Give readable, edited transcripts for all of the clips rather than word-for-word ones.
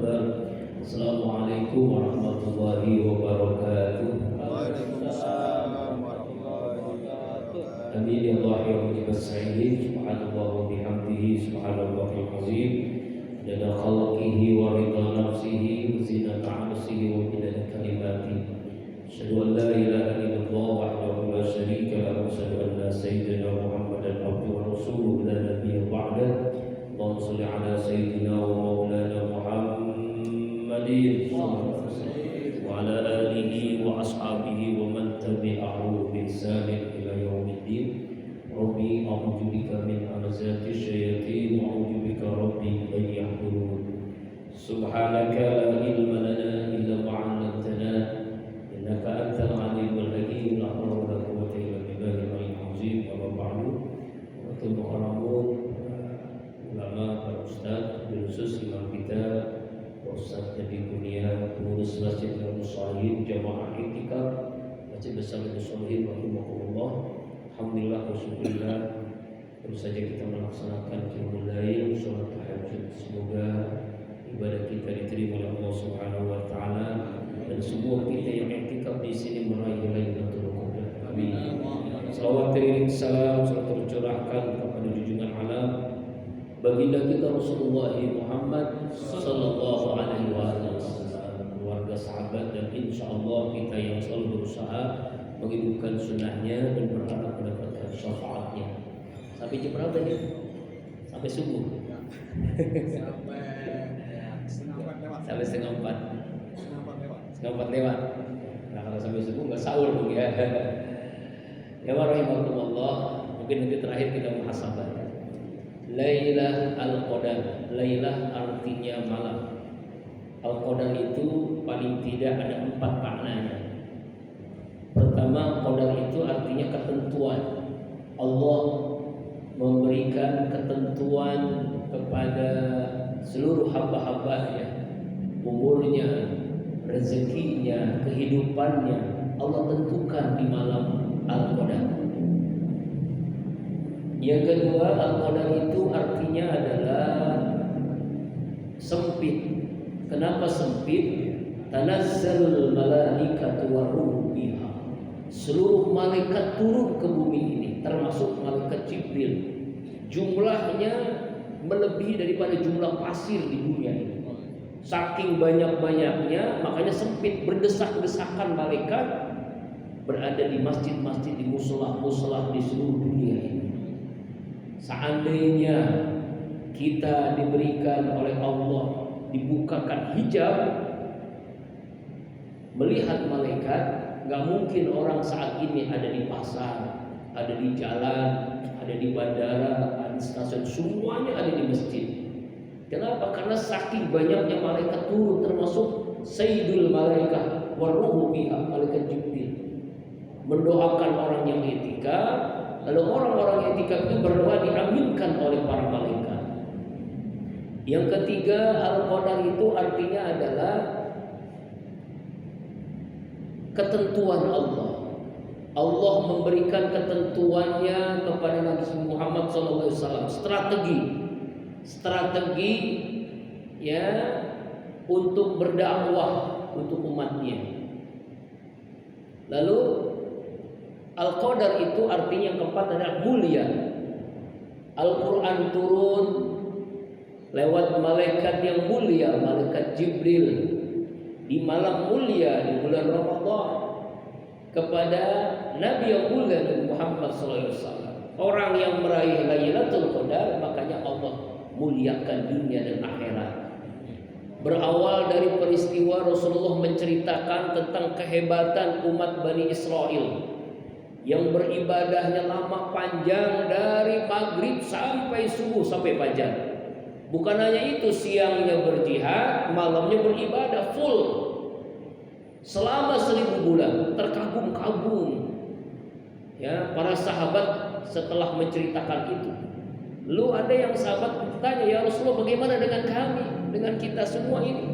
akbar. Assalamualaikum warahmatullahi wabarakatuh. Waalaikumsalam warahmatullahi wabarakatuh. Amin ya Allah ya mujib as-sa'ilin. Subhanallah wa bihamdihi subhanallahil azim. Jada khalqihi wa ridha nafsihi wa zinata arsihi wa midada kalimatihi. Asyhadu an la ilaha illallah wahdahu la syarika lahu wa asyhadu anna sayyidina Muhammadan abduhu wa rasuluhu la nabiyya ba'dahu. Allahumma shalli ala sayyidina wa maulana Muhammadin wa ala alihi wa ashabihi wa man tabi'ahu bi ihsanin ila yaumiddin. Rabbi a'udzu bika min hamazati syayatin wa a'udzu bika rabbi an yahdurun. Subhanaka la ilma lana illa ma 'allamtana innaka antal alimul hakim. La haula wa la quwwata illa billahil aliyyil azim. Wa ba'du. Wa mukarramun ulama, para ustaz, khusus imam kita, ustaz jadi dunia, pengurus masjid al-Musalihin, jamaah i'tikaf Masjid Besar al-Musalihin rahimahullah. Alhamdulillah wa syukurillah, baru saja kita melaksanakan qiyamul lail, salat tahajud. Semoga ibadah kita diterima oleh Allah Subhanahu wa taala dan semua kita yang i'tikaf di sini meraih Lailatul Qadar. Amin. Salawat teriring salam serta tercurahkan kepada junjungan alam baginda kita Rasulullah Muhammad sallallahu alaihi wasallam, keluarga, sahabat, dan insyaallah kita yang selalu berusaha menghidupkan sunnahnya dan berharap mendapatkan syafaatnya. Sampai jam berapa nih? Sampai subuh. Sampai setengah empat lewat. Nah, kalau sampai subuh nggak sahur dong ya. Ya rahimakumullah, mungkin nanti terakhir kita muhasabah. Lailah al-Qadar. Lailah artinya malam. Al-Qadar itu paling tidak ada 4 maknanya. Pertama, Qadar itu artinya ketentuan. Allah memberikan ketentuan kepada seluruh hamba-hambanya, umurnya, rezekinya, kehidupannya Allah tentukan di malam Al-Qadar. Yang kedua, Al-Qadar itu artinya adalah sempit. Kenapa sempit? Tanazzalul malaikatu wa ruh biha. Seluruh malaikat turun ke bumi ini, termasuk malaikat Jibril. Jumlahnya melebihi daripada jumlah pasir di dunia ini. Saking banyak-banyaknya, makanya sempit, berdesak-desakan malaikat berada di masjid-masjid, di musola-musola di seluruh dunia ini. Seandainya kita diberikan oleh Allah, dibukakan hijab melihat malaikat, gak mungkin orang saat ini ada di pasar, ada di jalan, ada di bandara, ada di stasiun, semuanya ada di masjid. Kenapa? Karena saking banyaknya malaikat turun, termasuk Sayyidul Malaikah waruhu biha, malaikat Jibril, mendoakan orang yang i'tikaf. Lalu orang-orang yang i'tikaf itu berdoa diaminkan oleh para malaikat. Yang ketiga, Al-Qadar itu artinya adalah ketentuan Allah. Allah memberikan ketentuannya kepada Nabi Muhammad SAW. Strategi ya untuk berdakwah untuk umatnya. Lalu Al-Qadar itu artinya yang keempat adalah mulia. Al-Quran turun lewat malaikat yang mulia, malaikat Jibril, di malam mulia di bulan Ramadan kepada Nabi yang mulia Muhammad SAW. Orang yang meraih Lailatul Qadar, makanya Allah muliakan dunia dan akhirat. Berawal dari peristiwa Rasulullah menceritakan tentang kehebatan umat Bani Israel yang beribadahnya lama panjang dari maghrib sampai subuh sampai fajar. Bukan hanya itu, siangnya berjihad, malamnya beribadah full selama 1000 bulan. Terkagum-kagum ya para sahabat setelah menceritakan itu. Lu ada yang sahabat bertanya, ya Rasulullah, bagaimana dengan kami, dengan kita semua ini,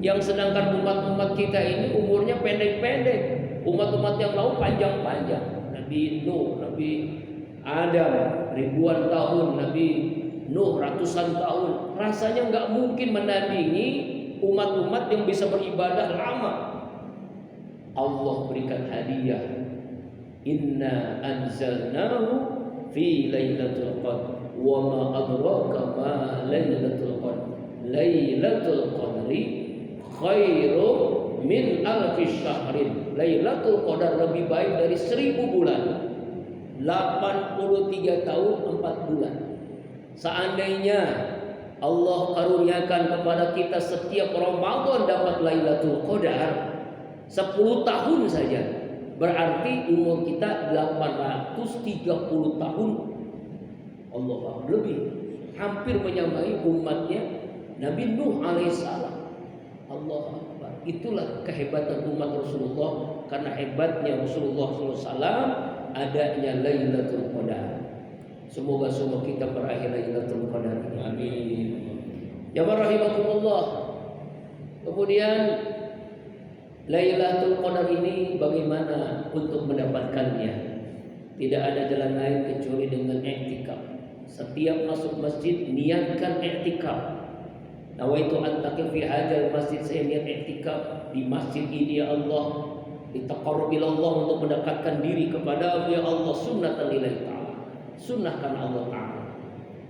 yang sedangkan umat-umat kita ini umurnya pendek-pendek, umat-umat yang lalu panjang-panjang. Nabi Nuh, Nabi Adam ribuan tahun, Nabi Nuh ratusan tahun. Rasanya nggak mungkin menandingi umat-umat yang bisa beribadah lama. Allah berikan hadiah. Inna anzalnahu fi lailatul qadr wa ma adraka ma lailatul qadr. Lailatul qadri khairum min alfi syahrin. Lailatul qadar lebih baik dari 1000 bulan. 83 tahun 4 bulan. Seandainya Allah karuniakan kepada kita setiap Ramadan dapat Lailatul Qadar 10 tahun saja, berarti umur kita 830 tahun. Allah lebih, hampir menyamai umatnya Nabi Nuh alaihissalam. Allah Akbar. Itulah kehebatan umat Rasulullah, karena hebatnya Rasulullah SAW adanya Lailatul Qadar. Semoga semua kita berakhir Lailatul Qadar. Amin. Ya rahimakumullah. Kemudian Lailatul Qadar ini bagaimana untuk mendapatkannya? Tidak ada jalan lain kecuali dengan i'tikaf. Setiap masuk masjid niatkan i'tikaf. Nawaitu an taqif fi hadzal masjid, saya niat i'tikaf di masjid ini ya Allah, ditaqarrub ila Allah, untuk mendekatkan diri kepada ya Allah, sunnatan lillahi ta'ala. Sunnahkan Allah Ta'ala.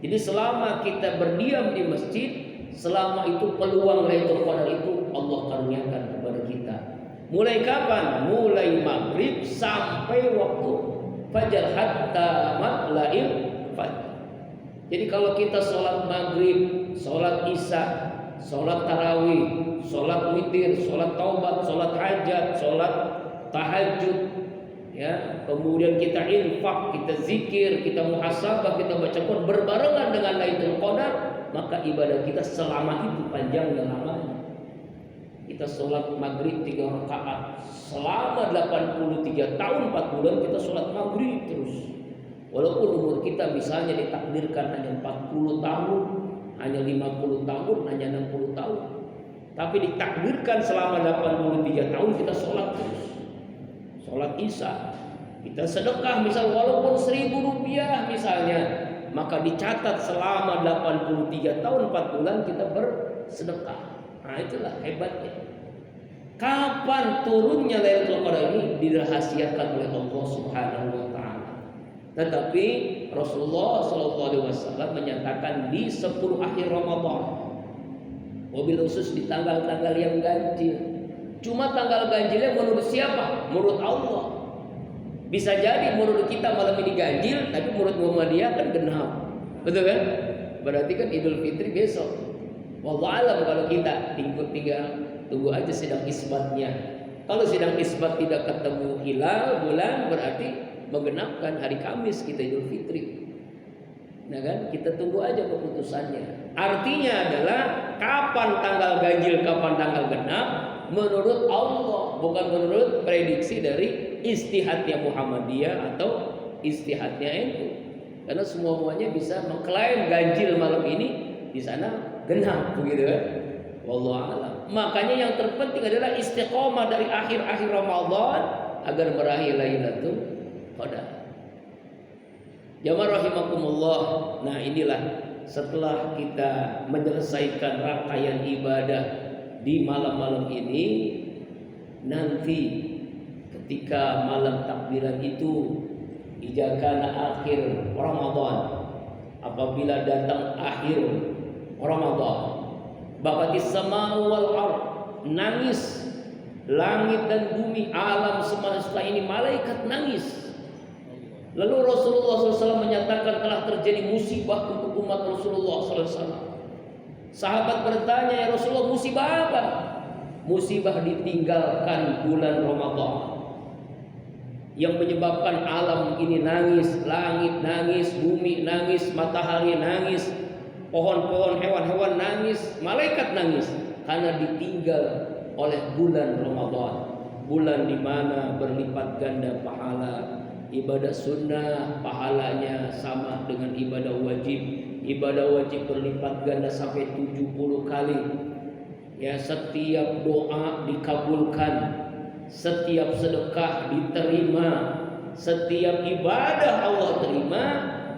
Jadi selama kita berdiam di masjid, selama itu peluang Lailatul Qadar itu Allah karuniakan kepada kita. Mulai kapan? Mulai maghrib sampai waktu fajar, hatta matla'il fajr. Jadi kalau kita sholat maghrib, sholat isya, sholat tarawih, sholat witir, sholat taubat, sholat hajat, sholat tahajud, ya, kemudian kita infak, kita zikir, kita muhasabah, kita baca Quran berbarengan dengan Lailatul Qadar, maka ibadah kita selama itu panjang dan lamanya. Kita sholat maghrib 3 rakaat selama 83 tahun 4 bulan kita sholat maghrib terus. Walaupun umur kita misalnya ditakdirkan hanya 40 tahun, hanya 50 tahun, hanya 60 tahun, tapi ditakdirkan selama 83 tahun kita sholat terus. Sholat isya, kita sedekah misal walaupun 1000 rupiah misalnya, maka dicatat selama 83 tahun 4 bulan kita bersedekah. Nah itulah hebatnya. Kapan turunnya Lailatul Qadar ini dirahasiakan oleh Allah Subhanahu wa Ta'ala. Tetapi Rasulullah SAW menyatakan di 10 akhir Ramadan, mobil khusus di tanggal-tanggal yang ganjil. Cuma tanggal ganjilnya menurut siapa? Menurut Allah. Bisa jadi menurut kita malam ini ganjil, tapi menurut Muhammadiyah kan genap. Betul kan? Berarti kan Idul Fitri besok. Wallahu alam kalau kita tinggal tunggu aja sidang isbatnya. Kalau sidang isbat tidak ketemu hilal bulan, berarti menggenapkan hari Kamis kita Idul Fitri. Nah kan, kita tunggu aja keputusannya. Artinya adalah kapan tanggal ganjil, kapan tanggal genap, menurut Allah, bukan menurut prediksi dari istihadnya Muhammadiyah atau istihadnya NU. Karena semuanya bisa mengklaim ganjil malam ini, di sana genap begitu kan. Wallahu a'lam. Makanya yang terpenting adalah istiqomah dari akhir-akhir Ramadan agar berakhir Lailatul Qadar. Jamaah rahimakumullah. Nah, inilah setelah kita menyelesaikan rangkaian ibadah di malam-malam ini, nanti ketika malam takbiran itu ijakana akhir Ramadan, apabila datang akhir Ramadan, bakatis sama wal ard, nangis langit dan bumi, alam semesta ini, malaikat nangis. Lalu Rasulullah SAW menyatakan telah terjadi musibah untuk umat Rasulullah SAW. Sahabat bertanya, ya Rasulullah, musibah apa? Musibah ditinggalkan bulan Ramadan, yang menyebabkan alam ini nangis, langit nangis, bumi nangis, matahari nangis, pohon-pohon, hewan-hewan nangis, malaikat nangis, karena ditinggal oleh bulan Ramadan. Bulan di mana berlipat ganda pahala. Ibadah sunnah pahalanya sama dengan ibadah wajib. Ibadah wajib berlipat ganda sampai 70 kali. Ya, setiap doa dikabulkan, setiap sedekah diterima, setiap ibadah Allah terima.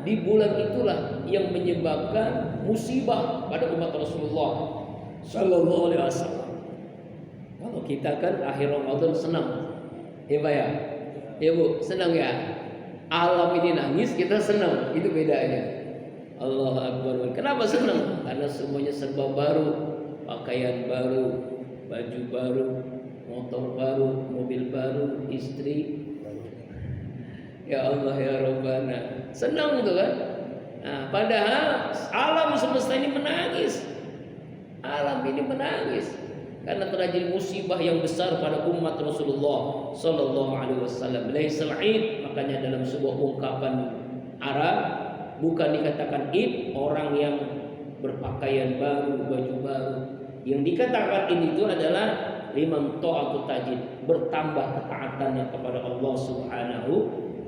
Di bulan itulah yang menyebabkan musibah pada umat Rasulullah. Sallallahu alaihi wasallam. Kalau kita kan akhir Ramadan senang, ya Pak ya, ya Bu, senang ya. Alam ini nangis, kita senang, itu bedanya. Allah Akbar. Kenapa senang? Karena semuanya serba baru, pakaian baru, baju baru, motor baru, mobil baru, istri. Ya Allah ya Rabbana, senang itu kan. Nah, padahal alam semesta ini menangis. Alam ini menangis karena terjadi musibah yang besar pada umat Rasulullah Sallallahu Alaihi Wasallam. Laisal Id, makanya dalam sebuah ungkapan Arab bukan dikatakan Id orang yang berpakaian baru, baju baru. Yang dikatakan ini itu adalah liman ta'atu tajid, bertambah ketaatannya kepada Allah Subhanahu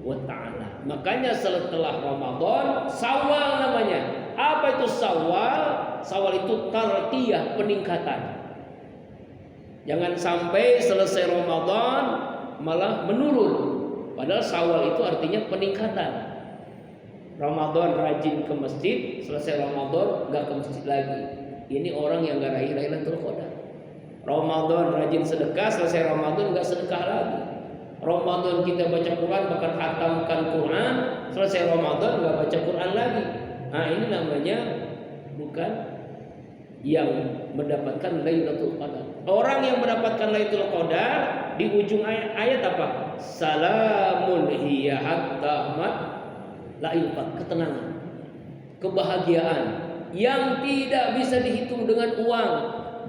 wa taala. Makanya setelah Ramadan Syawal namanya. Apa itu Syawal? Syawal itu tartiyah, peningkatan. Jangan sampai selesai Ramadan malah menurun. Padahal Syawal itu artinya peningkatan. Ramadan rajin ke masjid, selesai Ramadan nggak ke masjid lagi. Ini orang yang nggak raih Lailatul Qadar. Ramadan rajin sedekah, selesai Ramadan nggak sedekah lagi. Ramadan kita baca Quran, bahkan khatamkan Quran, selesai Ramadan nggak baca Quran lagi. Nah ini namanya bukan yang mendapatkan Lailatul Qadar. Orang yang mendapatkan Lailatul Qadar di ujung ayat apa? Salamun hiya hatta matla'il fajr, ketenangan, kebahagiaan yang tidak bisa dihitung dengan uang,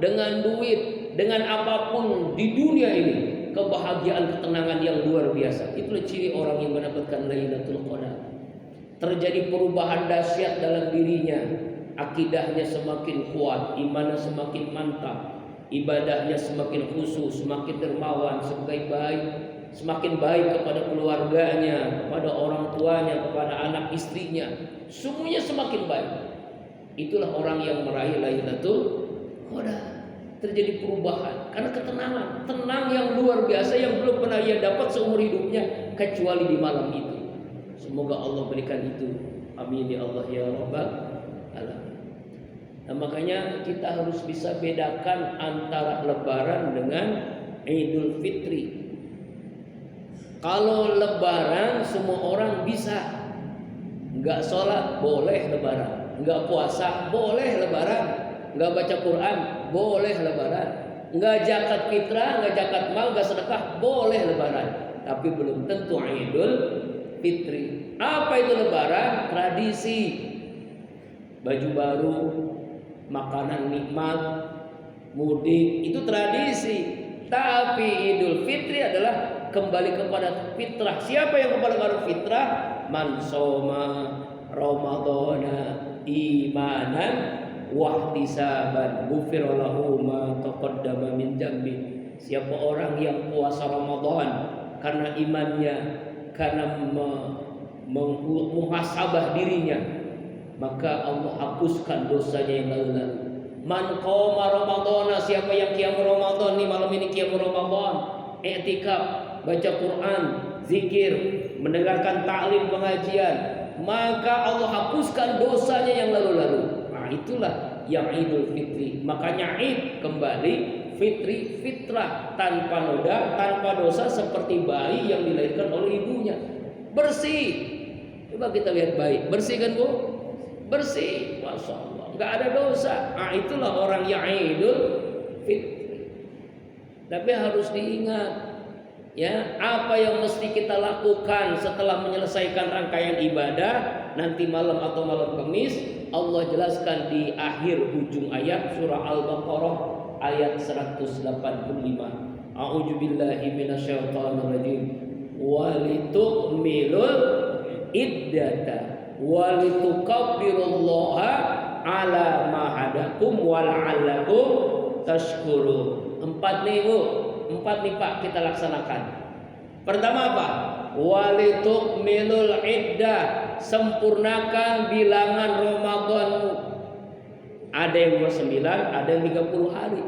dengan duit, dengan apapun di dunia ini. Kebahagiaan, ketenangan yang luar biasa. Itulah ciri orang yang mendapatkan Lailatul Qadar. Terjadi perubahan dahsyat dalam dirinya, akidahnya semakin kuat, imannya semakin mantap, ibadahnya semakin khusyuk, semakin dermawan, semakin baik kepada keluarganya, kepada orang tuanya, kepada anak istrinya, semuanya semakin baik. Itulah orang yang meraih Lailatul Qadar. Terjadi perubahan karena ketenangan, tenang yang luar biasa yang belum pernah ia dapat seumur hidupnya kecuali di malam itu. Semoga Allah berikan itu. Amin ya Allah ya Rabbal alamin. Nah, makanya kita harus bisa bedakan antara Lebaran dengan Idul Fitri. Kalau Lebaran semua orang bisa, nggak sholat boleh Lebaran, nggak puasa boleh Lebaran, nggak baca Quran boleh Lebaran, nggak zakat fitrah, nggak zakat mal, nggak sedekah boleh Lebaran. Tapi belum tentu Idul Fitri. Apa itu Lebaran? Tradisi, baju baru, makanan nikmat, mudik, itu tradisi. Tapi Idul Fitri adalah kembali kepada fitrah. Siapa yang kembali kepada fitrah? Man soma Ramadana imanan wahtisaban ghufira lahu ma taqaddama min dzambi. Siapa orang yang puasa Ramadan karena imannya, karena muhasabah dirinya, maka Allah hapuskan dosanya yang lalu-lalu. Man qoma Ramadana, siapa yang qiyam Ramadan nih, malam ini qiyam Ramadan, i'tikaf, baca Quran, zikir, mendengarkan taklim pengajian, maka Allah hapuskan dosanya yang lalu-lalu. Nah, itulah yang Idul Fitri. Makanya Id kembali, Fitri fitrah, tanpa noda, tanpa dosa, seperti bayi yang dilahirkan oleh ibunya. Bersih. Coba kita lihat bayi, bersih kan Bu? Bersih, Masya Allah, nggak ada dosa. Nah, itulah orang yang Idul Fitri. Tapi harus diingat, ya, apa yang mesti kita lakukan setelah menyelesaikan rangkaian ibadah. Nanti malam atau malam Kamis Allah jelaskan di akhir ujung ayat surah Al-Baqarah ayat 185. A'udzubillahi minasyaitonirrajim. Walitukmilul iddata walitukabbirullaha ala ma hadakum wala'allakum tashkurun. 4 nih Bu, 4 nih Pak, kita laksanakan. Pertama apa? Walitukmilul iddah, sempurnakan bilangan Ramadanmu. Ada yang 29, ada yang 30 hari.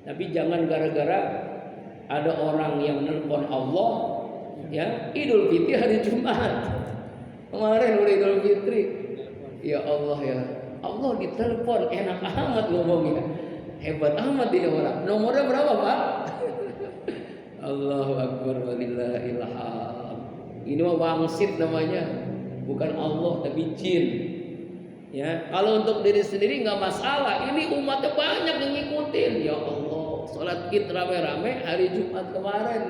Tapi jangan gara-gara ada orang yang nelpon Allah, ya, Idul Fitri hari Jumat. Kemarin udah Idul Fitri. Ya Allah ya, Allah ditelepon, enak amat ngomongnya. Hebat amat ini orang. Nomornya berapa, Pak? Allahu Akbar walillahil hamd. Ini mah wangsit namanya, bukan Allah tapi jin. Ya, kalau untuk diri sendiri nggak masalah. Ini umatnya banyak yang ngikutin. Ya Allah, sholat Id rame-rame hari Jumat kemarin.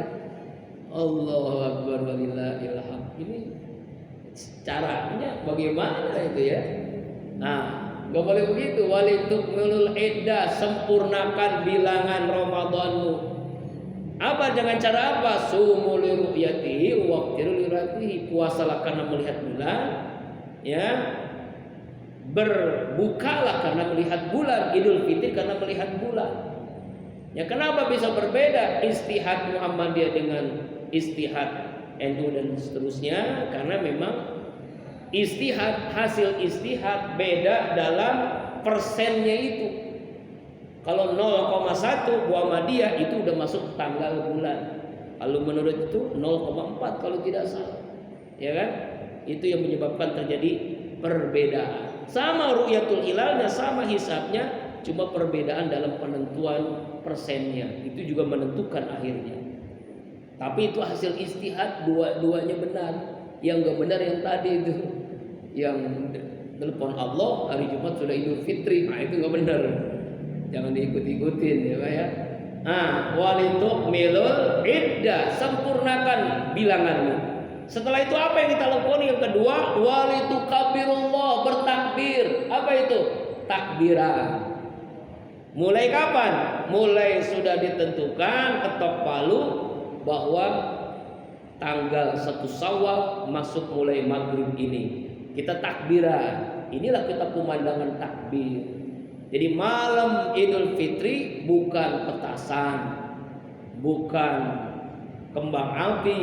Allahu Akbar walillahil hamd. Ini caranya bagaimana itu ya? Nah, nggak boleh begitu. Walitukmilul iddah, sempurnakan bilangan Ramadanmu. Apa dengan cara apa? Sumu li ru'yatihi waqtiru li ru'yatihi. Puasalah karena melihat bulan, ya. Berbukalah karena melihat bulan. Idul Fitri karena melihat bulan. Ya, kenapa bisa berbeda istihad Muhammadiyah dengan istihad NU dan seterusnya? Karena memang istihad, hasil istihad beda dalam persennya itu. Kalau 0,1 Muhammadiyah itu udah masuk tanggal bulan. Kalau menurut itu 0,4 kalau tidak salah. Ya kan? Itu yang menyebabkan terjadi perbedaan. Sama ru'yatul hilalnya, sama hisabnya, cuma perbedaan dalam penentuan persennya. Itu juga menentukan akhirnya. Tapi itu hasil istihad, dua-duanya benar. Yang enggak benar yang tadi itu. Yang telepon Allah hari Jumat sudah Idul Fitri. Nah, itu enggak benar. Jangan diikut-ikutin ya Pak ya. Walitukmilul iddah, sempurnakan bilanganmu. Setelah itu apa yang kita lakukan? Yang kedua, walitukabirullah, bertakbir. Apa itu? Takbiran. Mulai kapan? Mulai sudah ditentukan ketok palu bahwa tanggal 1 Syawal masuk mulai maghrib ini. Kita takbiran. Inilah kita pemandangan takbir. Jadi malam Idul Fitri bukan petasan, bukan kembang api,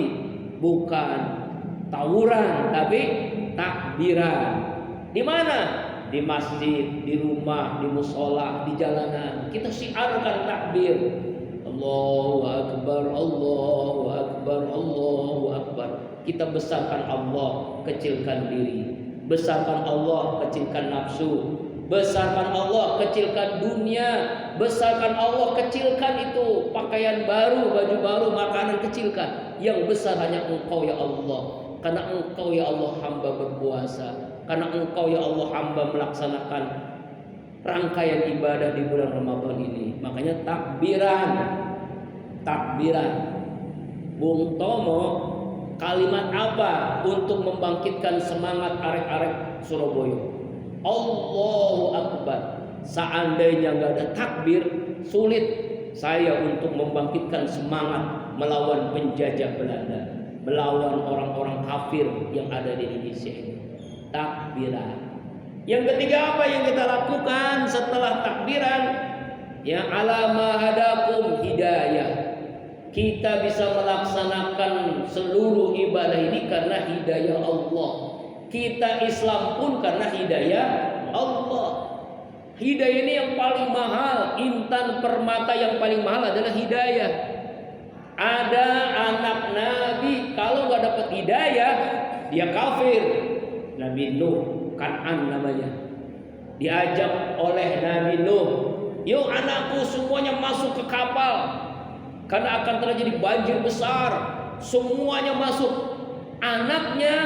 bukan tawuran, tapi takbiran. Di mana? Di masjid, di rumah, di musola, di jalanan. Kita syiarkan takbir. Allahu Akbar, Allahu Akbar, Allahu Akbar. Kita besarkan Allah, kecilkan diri. Besarkan Allah, kecilkan nafsu. Besarkan Allah, kecilkan dunia. Besarkan Allah, kecilkan itu pakaian baru, baju baru, makanan, kecilkan. Yang besar hanya Engkau ya Allah. Karena Engkau ya Allah hamba berpuasa. Karena Engkau ya Allah hamba melaksanakan rangkaian ibadah di bulan Ramadan ini. Makanya takbiran. Takbiran. Bung Tomo, kalimat apa untuk membangkitkan semangat arek-arek Surabaya? Allahu Akbar. Seandainya nggak ada takbir, sulit saya untuk membangkitkan semangat melawan penjajah Belanda, melawan orang-orang kafir yang ada di Indonesia ini. Takbiran. Yang ketiga apa yang kita lakukan setelah takbiran? Ya, alama hadakum hidayah. Kita bisa melaksanakan seluruh ibadah ini karena hidayah Allah. Kita Islam pun karena hidayah Allah. Hidayah ini yang paling mahal. Intan permata yang paling mahal adalah hidayah. Ada anak Nabi kalau nggak dapat hidayah dia kafir. Nabi Nuh, Kan'an namanya. Diajak oleh Nabi Nuh, yuk anakku semuanya masuk ke kapal karena akan terjadi banjir besar. Semuanya masuk. Anaknya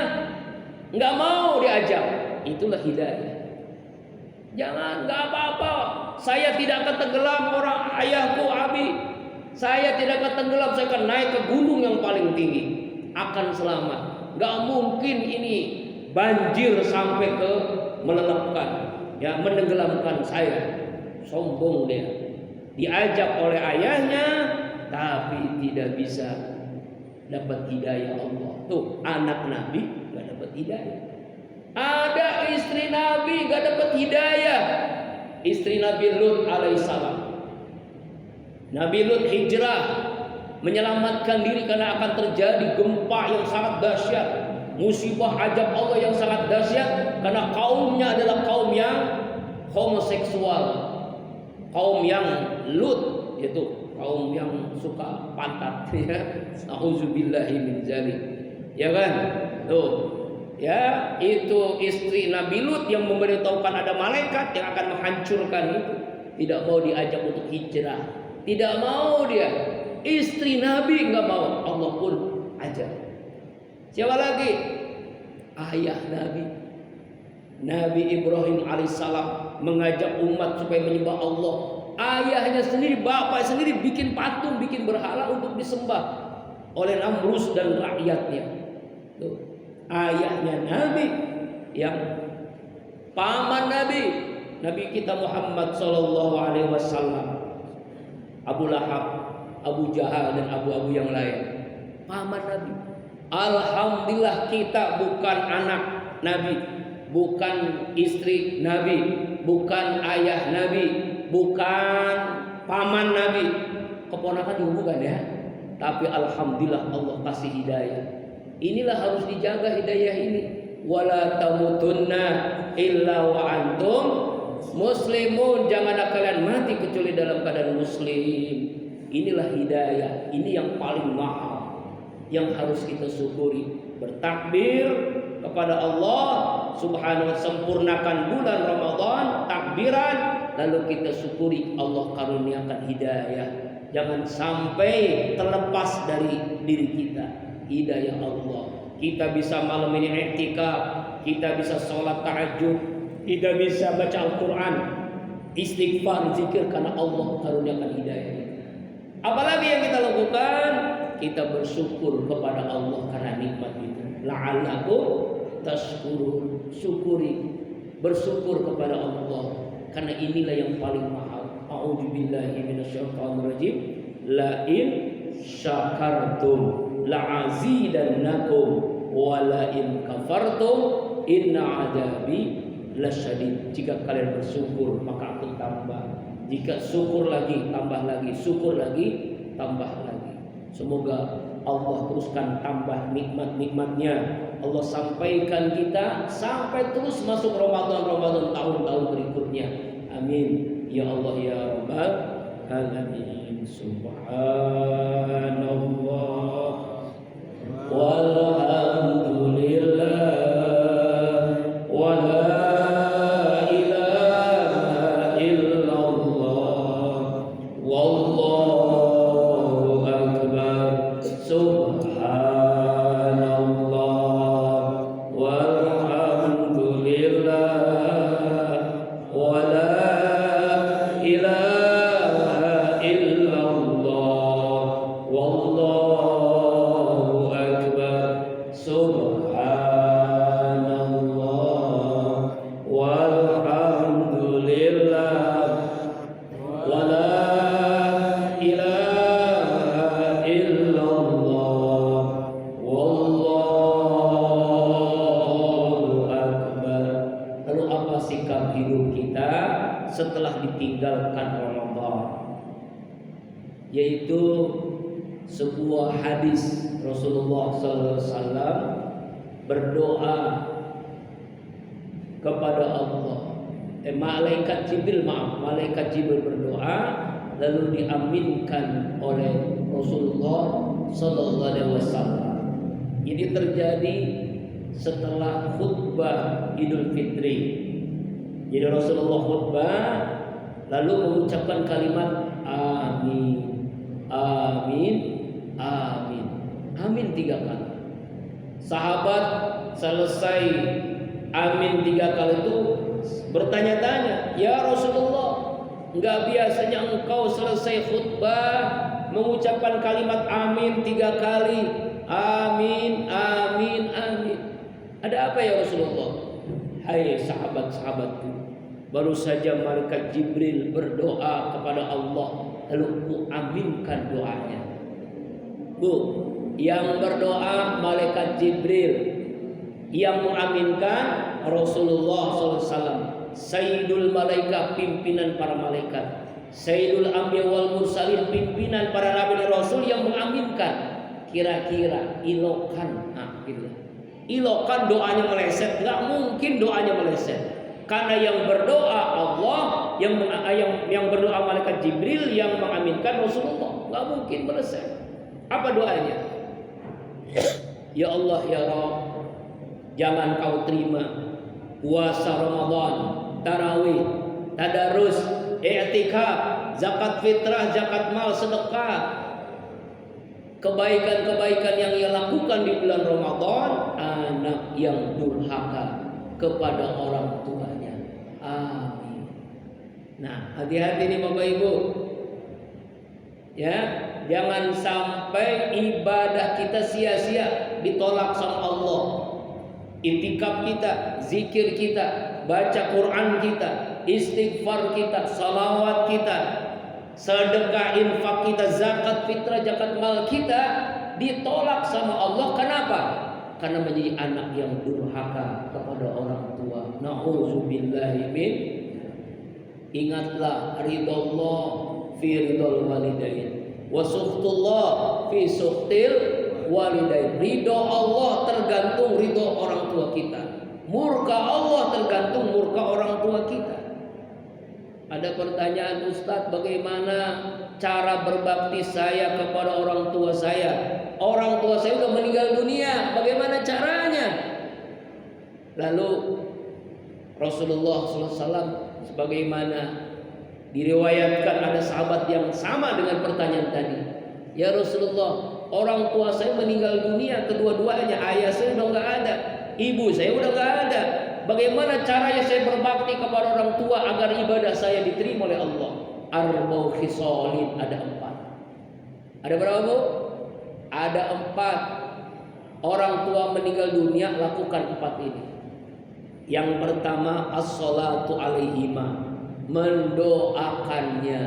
nggak mau diajak. Itulah hidayah. Jangan, nggak apa-apa. Saya tidak akan tenggelam, orang ayahku Abi. Saya tidak akan tenggelam. Saya akan naik ke gunung yang paling tinggi. Akan selamat. Nggak mungkin ini banjir sampai ke melelapkan, ya, menenggelamkan saya. Sombong dia. Diajak oleh ayahnya, tapi tidak bisa dapat hidayah Allah. Tuh anak Nabi gak dapat hidayah. Ada istri Nabi gak dapat hidayah. Istri Nabi Lut alaihissalam. Nabi Lut hijrah menyelamatkan diri karena akan terjadi gempa yang sangat dahsyat, musibah ajab Allah yang sangat dahsyat, karena kaumnya adalah kaum yang homoseksual, kaum yang Lut, yaitu kaum yang suka pantat, ya. Auzubillahi min dzalik. Ya kan? Tuh. Ya, itu istri Nabi Lut yang memberitahukan ada malaikat yang akan menghancurkan itu. Tidak mau diajak untuk hijrah. Tidak mau dia. Istri Nabi nggak mau. Allah pun ajak. Siapa lagi? Ayah Nabi. Nabi Ibrahim alaihissalam mengajak umat supaya menyembah Allah. Ayahnya sendiri, bapak sendiri bikin patung, bikin berhala untuk disembah oleh Namrus dan rakyatnya. Tuh. Ayahnya Nabi yang paman Nabi kita Muhammad sallallahu alaihi wasallam, Abu Lahab, Abu Jahal dan abu-abu yang lain. Paman Nabi. Alhamdulillah kita bukan anak Nabi, bukan istri Nabi, bukan ayah Nabi, bukan paman Nabi. Keponakan juga bukan ya. Tapi alhamdulillah Allah kasih hidayah. Inilah harus dijaga hidayah ini. Wala tamutunna illa wa antum muslimun. Janganlah kalian mati kecuali dalam keadaan muslim. Inilah hidayah. Ini yang paling mahal, yang harus kita syukuri. Bertakbir kepada Allah Subhanahu wa ta'ala, sempurnakan bulan Ramadan takbiran, lalu kita syukuri Allah karuniakan hidayah. Jangan sampai terlepas dari diri kita hidayah Allah. Kita bisa malam ini i'tikaf, kita bisa sholat tahajud, kita bisa baca Al-Quran, istighfar, zikir, karena Allah karuniakan hidayah. Apalagi yang kita lakukan? Kita bersyukur kepada Allah karena nikmat itu. La'allakum tashkurun. Syukuri, bersyukur kepada Allah karena inilah yang paling mahal. A'udzubillahi minasyaitonir rajim. La in syakartum la'azidannakum wa la in kafartum inna adabi lasyadid. Jika kalian bersyukur maka aku tambah. Jika syukur lagi tambah lagi, syukur lagi tambah lagi. Semoga Allah teruskan tambah nikmat-nikmatnya. Allah sampaikan kita sampai terus masuk Ramadan tahun-tahun berikutnya. Amin ya Allah ya Rabbal alamin. Subhanallah walhamdulillah wa la ilaha illallah wallahu akbar. Subhanallah walhamdulillah wa la ilaha illallah wallahu akbar. Subhanallah walhamdulillah wa la ilaha illallah wallahu akbar. Lalu apa sikap hidup kita setelah ditinggalkan Ramadan? Yaitu sebuah hadis Rasulullah SAW berdoa kepada Allah. Malaikat Jibril berdoa lalu diaminkan oleh Rasulullah SAW. Ini terjadi setelah khutbah Idul Fitri. Jadi Rasulullah khutbah lalu mengucapkan kalimat amin, amin, amin, amin 3 kali. Sahabat selesai amin 3 kali itu bertanya-tanya, ya Rasulullah, enggak biasanya engkau selesai khutbah mengucapkan kalimat amin 3 kali? Amin, amin, amin. Ada apa ya Rasulullah? Hai sahabat-sahabatku, baru saja malaikat Jibril berdoa kepada Allah, lalu ku aminkan doanya. Bu, yang berdoa malaikat Jibril, yang mengaminkan Rasulullah SAW, Sayyidul Malaikat, pimpinan para malaikat, Sayyidul Anbiya wal Mursalin, pimpinan para nabi dan rasul yang mengaminkan. Kira-kira ilokan, gitu. Ilokan doanya meleset? Nggak mungkin doanya meleset, karena yang berdoa Allah, yang berdoa malaikat Jibril, yang mengaminkan Rasulullah, nggak mungkin meleset. Apa doanya? Ya Allah ya Rabb, jangan kau terima puasa Ramadan, tarawih, tadarus, i'tikaf, zakat fitrah, zakat mal, sedekah, kebaikan-kebaikan yang ia lakukan di bulan Ramadan. Anak yang durhaka kepada orang tuanya. Amin. Nah, hati-hati nih Bapak Ibu. Ya, jangan sampai ibadah kita sia-sia, ditolak sama Allah. Itikaf kita, zikir kita, baca Quran kita, istighfar kita, salawat kita, sedekah, infak kita, zakat fitrah, zakat mal kita ditolak sama Allah. Kenapa? Karena menjadi anak yang durhaka kepada orang tua. Nauzubillahi min. Ingatlah ridallah fi ridal walidain wa sukhtullah fi sukhtil walidain. Ridho Allah tergantung ridho orang tua kita. Murka Allah tergantung murka orang tua kita. Ada pertanyaan, Ustadz, bagaimana cara berbakti saya kepada orang tua saya? Orang tua saya sudah meninggal dunia, bagaimana caranya? Lalu Rasulullah SAW, sebagaimana diriwayatkan, ada sahabat yang sama dengan pertanyaan tadi. Ya Rasulullah, orang tua saya meninggal dunia kedua-duanya, ayah saya udah nggak ada, ibu saya udah nggak ada. Bagaimana caranya saya berbakti kepada orang tua agar ibadah saya diterima oleh Allah? Arba'u khisalin, ada 4. Ada berapa, Bu? Ada 4. Orang tua meninggal dunia, lakukan 4 ini. Yang pertama, as-salatu alaihima, mendoakannya.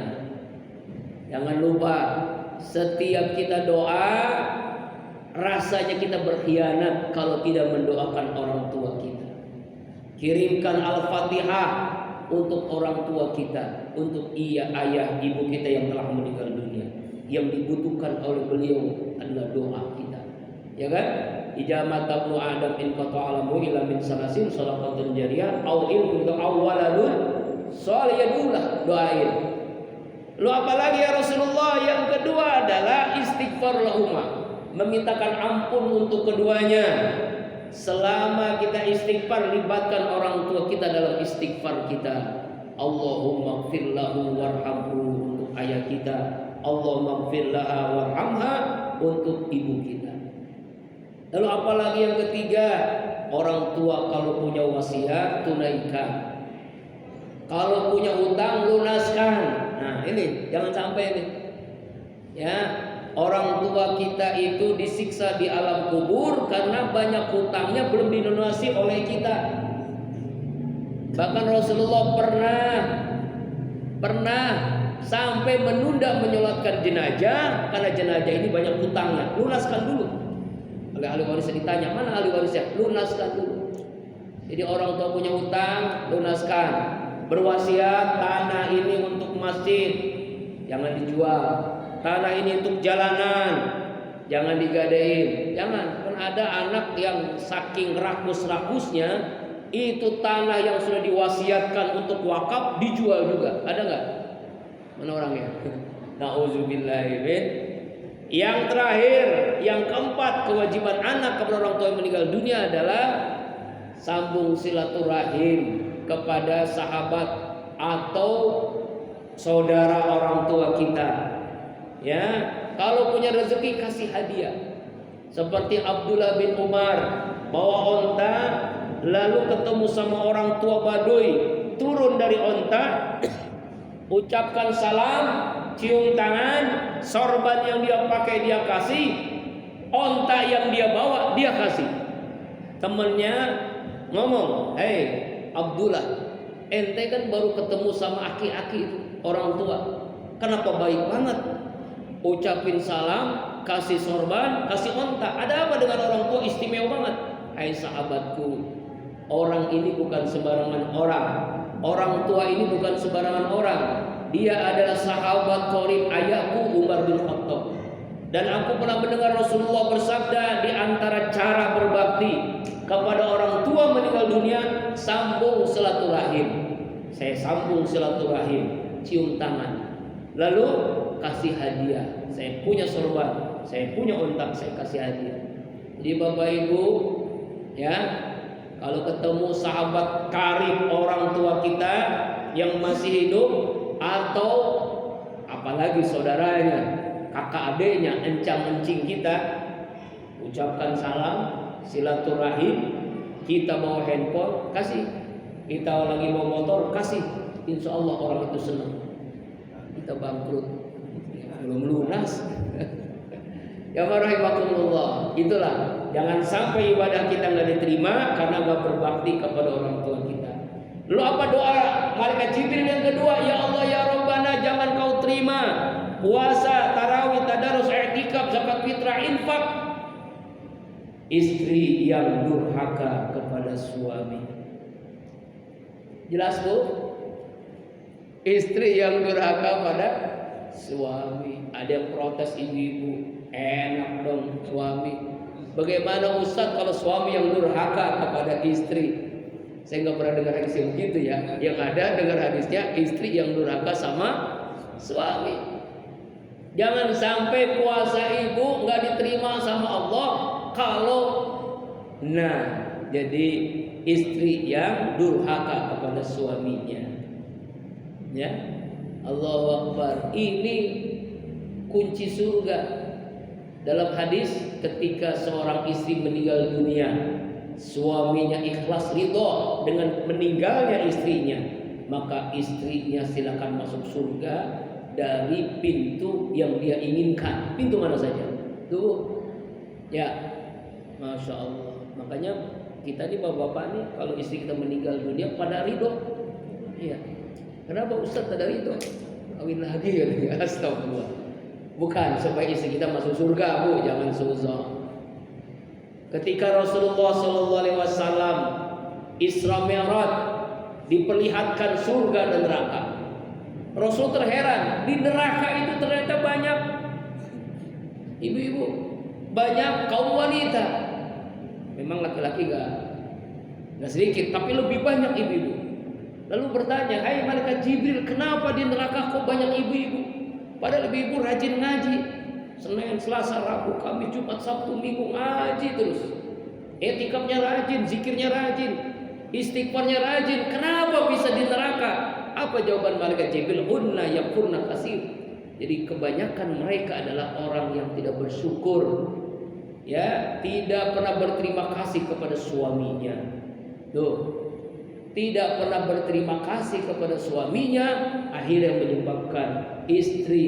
Jangan lupa, setiap kita doa, rasanya kita berkhianat kalau tidak mendoakan orang tua kita. Kirimkan Al-Fatihah untuk orang tua kita, untuk ayah, ibu kita yang telah meninggal dunia. Yang dibutuhkan oleh beliau adalah doa kita. Ya kan? Ijamat tabnu Adam in qata'alamu ila min salasin sadaqatun jariyah au ilmu aw waladun shalihun, doain. Lu apalagi ya Rasulullah? Yang kedua adalah istighfar lahuma, memintakan ampun untuk keduanya. Selama kita istighfar, libatkan orang tua kita dalam istighfar kita. Allahumma gfir lahu warhamhu, untuk ayah kita. Allahumma gfir laha warhamha, untuk ibu kita. Lalu apalagi yang ketiga? Orang tua kalau punya wasiat, tunaikan. Kalau punya hutang, lunaskan. Nah ini jangan sampai ini. Ya, orang tua kita itu disiksa di alam kubur karena banyak hutangnya belum dilunasi oleh kita. Bahkan Rasulullah pernah sampai menunda menyolatkan jenazah karena jenazah ini banyak hutangnya. Lunaskan dulu. Oleh ahli warisnya ditanya, mana ahli warisnya? Lunaskan dulu. Jadi orang tua punya hutang, lunaskan. Berwasiat, tanah ini untuk masjid, jangan dijual. Tanah ini untuk jalanan, jangan digadein. Jangan. Kan ada anak yang saking rakus-rakusnya, itu tanah yang sudah diwasiatkan untuk wakaf dijual juga. Ada nggak? Mana orangnya? Nauzubillahi min. Yang terakhir, yang keempat, kewajiban anak kepada orang tua yang meninggal dunia adalah sambung silaturahim kepada sahabat atau saudara orang tua kita. Ya, kalau punya rezeki kasih hadiah. Seperti Abdullah bin Umar bawa onta, lalu ketemu sama orang tua Baduy, turun dari onta, ucapkan salam, cium tangan, sorban yang dia pakai dia kasih, onta yang dia bawa dia kasih. Temennya ngomong, "Hei Abdullah, ente kan baru ketemu sama aki-aki itu, orang tua. Kenapa baik banget? Ucapin salam, kasih sorban, kasih onta. Ada apa dengan orang tua istimewa banget?" Hai sahabatku, orang ini bukan sembarangan orang. Orang tua ini bukan sembarangan orang. Dia adalah sahabat qarib ayahku Umar bin Khattab. Dan aku pernah mendengar Rasulullah bersabda, di antara cara berbakti kepada orang tua meninggal dunia, sambung silaturahim. Saya sambung silaturahim, cium tangan, lalu kasih hadiah. Saya punya sorban, saya punya ontak, saya kasih hadiah. Jadi Bapak Ibu, ya, Kalau ketemu sahabat karib orang tua kita yang masih hidup, atau apalagi saudaranya, kakak adiknya, encang encing kita, ucapkan salam, silaturahim. Kita bawa handphone, kasih. Kita lagi bawa motor, kasih. Insya Allah orang itu senang. Kita bangkrut, belum lunas. Ya rahimakumullah. Itulah, jangan sampai ibadah kita nggak diterima karena nggak berbakti kepada orang tua kita. Lalu apa doa malaikat Jibril yang kedua? Ya Allah ya Rabbana, jangan kau terima puasa, tarawih, tadarus, i'tikaf, zakat fitrah, infak istri yang durhaka kepada suami. Jelas Bu? Istri yang durhaka pada suami. Ada yang protes ibu-ibu, enak dong suami. Bagaimana Ustaz kalau suami yang durhaka kepada istri? Saya nggak pernah dengar hadis yang begitu ya. Yang ada dengar hadisnya istri yang durhaka sama suami. Jangan sampai puasa ibu nggak diterima sama Allah kalau jadi istri yang durhaka kepada suaminya. Ya, Allahu Akbar. Ini kunci surga. Dalam hadis, ketika seorang istri meninggal dunia, suaminya ikhlas ridho dengan meninggalnya istrinya, maka istrinya silakan masuk surga dari pintu yang dia inginkan. Pintu mana saja? Tuh, ya, masya Allah. Makanya kita nih bapak-bapak nih, kalau istri kita meninggal dunia pada ridho. Iya. Kenapa Ustaz pada ridho? Kawin lagi ya, astagfirullah. Bukan supaya istri kita masuk surga, Bu, jangan suzon. Ketika Rasulullah SAW Isra Mi'raj diperlihatkan surga dan neraka, Rasul terheran, di neraka itu ternyata banyak ibu-ibu, banyak kaum wanita. Memang laki-laki nggak sedikit, tapi lebih banyak ibu-ibu. Lalu bertanya, hai malaikat Jibril, kenapa di neraka kok banyak ibu-ibu? Padahal ibu-ibu rajin ngaji, Senin, Selasa, Rabu, Kamis, Jumat, Sabtu, Minggu ngaji terus. Etikapnya rajin, zikirnya rajin, istighfarnya rajin. Kenapa bisa di neraka? Apa jawaban malaikat Jibril? Hunna yakfurna kasir. Jadi kebanyakan mereka adalah orang yang tidak bersyukur, ya, tidak pernah berterima kasih kepada suaminya. Tuh, tidak pernah berterima kasih kepada suaminya, akhirnya menyebabkan istri,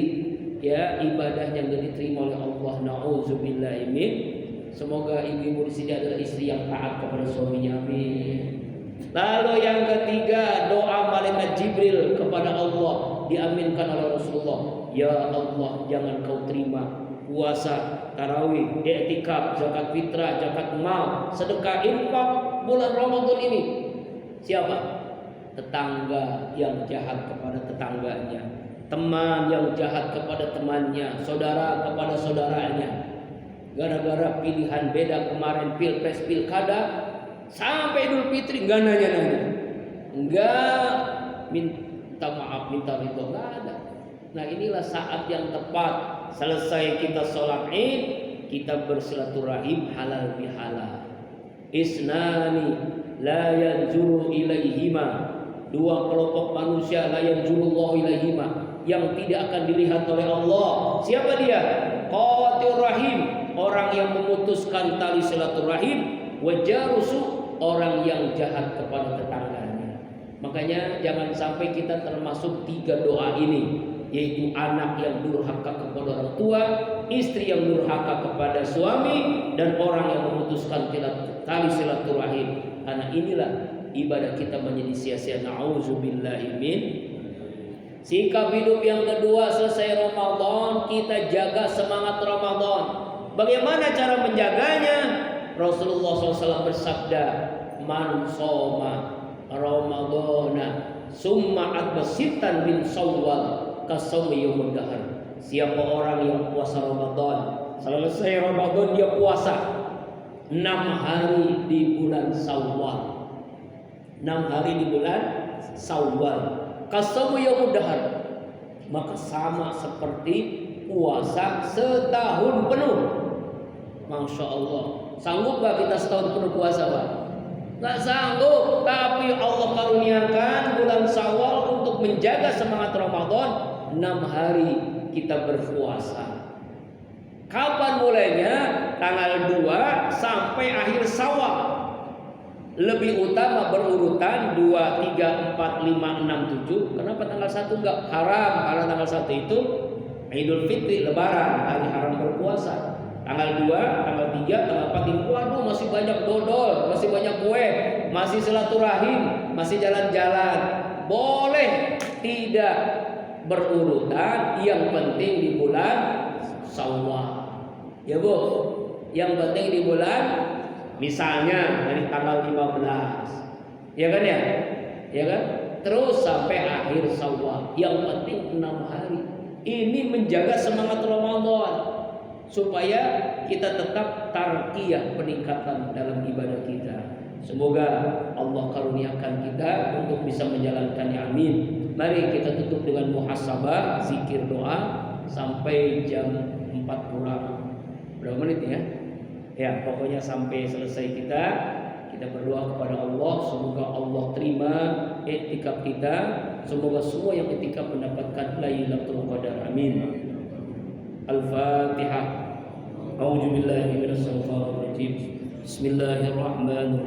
ya, ibadahnya nggak diterima oleh Allah. Nauzubillahi min. Semoga ibu-ibu di sini adalah istri yang taat kepada suaminya. Amin. Lalu yang ketiga, doa malaikat Jibril kepada Allah diaminkan oleh Rasulullah. Ya Allah, jangan kau terima puasa, tarawih, i'tikaf, zakat fitrah, zakat mal, sedekah, infak bulan Ramadan ini. Siapa? Tetangga yang jahat kepada tetangganya, teman yang jahat kepada temannya, saudara kepada saudaranya. Gara-gara pilihan beda kemarin pilpres pilkada, sampai Idul Fitri nggak nanya-nanya, nggak minta maaf, minta ridho, nggak ada. Nah inilah saat yang tepat, selesai kita sholat Id, kita bersilaturahim halal bihalal. Isnani la yanzuru ilaihima, dua kelompok manusia la yanzurullahu ilaihima, yang tidak akan dilihat oleh Allah. Siapa dia? Qatir rahim, orang yang memutuskan tali silaturahim, wajarusu, orang yang jahat kepada tetangganya. Makanya jangan sampai kita termasuk tiga doa ini, yaitu anak yang durhaka kepada orang tua, istri yang durhaka kepada suami, dan orang yang memutuskan tali silaturahim. Karena inilah ibadah kita menjadi sia-sia. Nauzubillahi min. Sikap hidup yang kedua, selesai Ramadan kita jaga semangat Ramadan. Bagaimana cara menjaganya? Rasulullah SAW bersabda, man soma Ramadana summa adbasitan bin Shawwal kasawmi yaumud dahr. Siapa orang yang puasa Ramadan, selesai Ramadan dia puasa 6 hari di bulan Syawal. 6 hari di bulan Syawal. Kasawmi yaumud dahr, maka sama seperti puasa setahun penuh. Masya Allah. Sanggup gak kita setahun penuh puasa, Pak? nggak sanggup. Tapi Allah karuniakan bulan Syawal untuk menjaga semangat Ramadan. 6 hari kita berpuasa. Kapan mulainya? Tanggal 2 sampai akhir Syawal. Lebih utama berurutan 2, 3, 4, 5, 6, 7. Kenapa tanggal 1 enggak? Haram. Karena tanggal 1 itu Idul Fitri, Lebaran, hari haram berpuasa. Tanggal 2, tanggal 3, tanggal 4 ini, waduh masih banyak dodol, masih banyak kue, masih silaturahim, masih jalan-jalan. Boleh tidak berurutan, yang penting di bulan Syawal. Ya Bu, yang penting di bulan, misalnya dari tanggal 15, ya kan ya? Ya kan? Terus sampai akhir Syawal. Yang penting 6 hari. Ini menjaga semangat Ramadan supaya kita tetap tarkiyah, peningkatan dalam ibadah kita. Semoga Allah karuniakan kita untuk bisa menjalankannya, amin. Mari kita tutup dengan muhasabah, zikir, doa sampai jam 4 kurang berapa menit ya? Ya, pokoknya sampai selesai kita berdoa kepada Allah. Semoga Allah terima iktikaf kita. Semoga semua yang iktikaf mendapatkan Lailatul Qadar, amin. Al-Fatihah. A'udzubillahi minasyaitonir rajim. Bismillahirrahmanirrahim.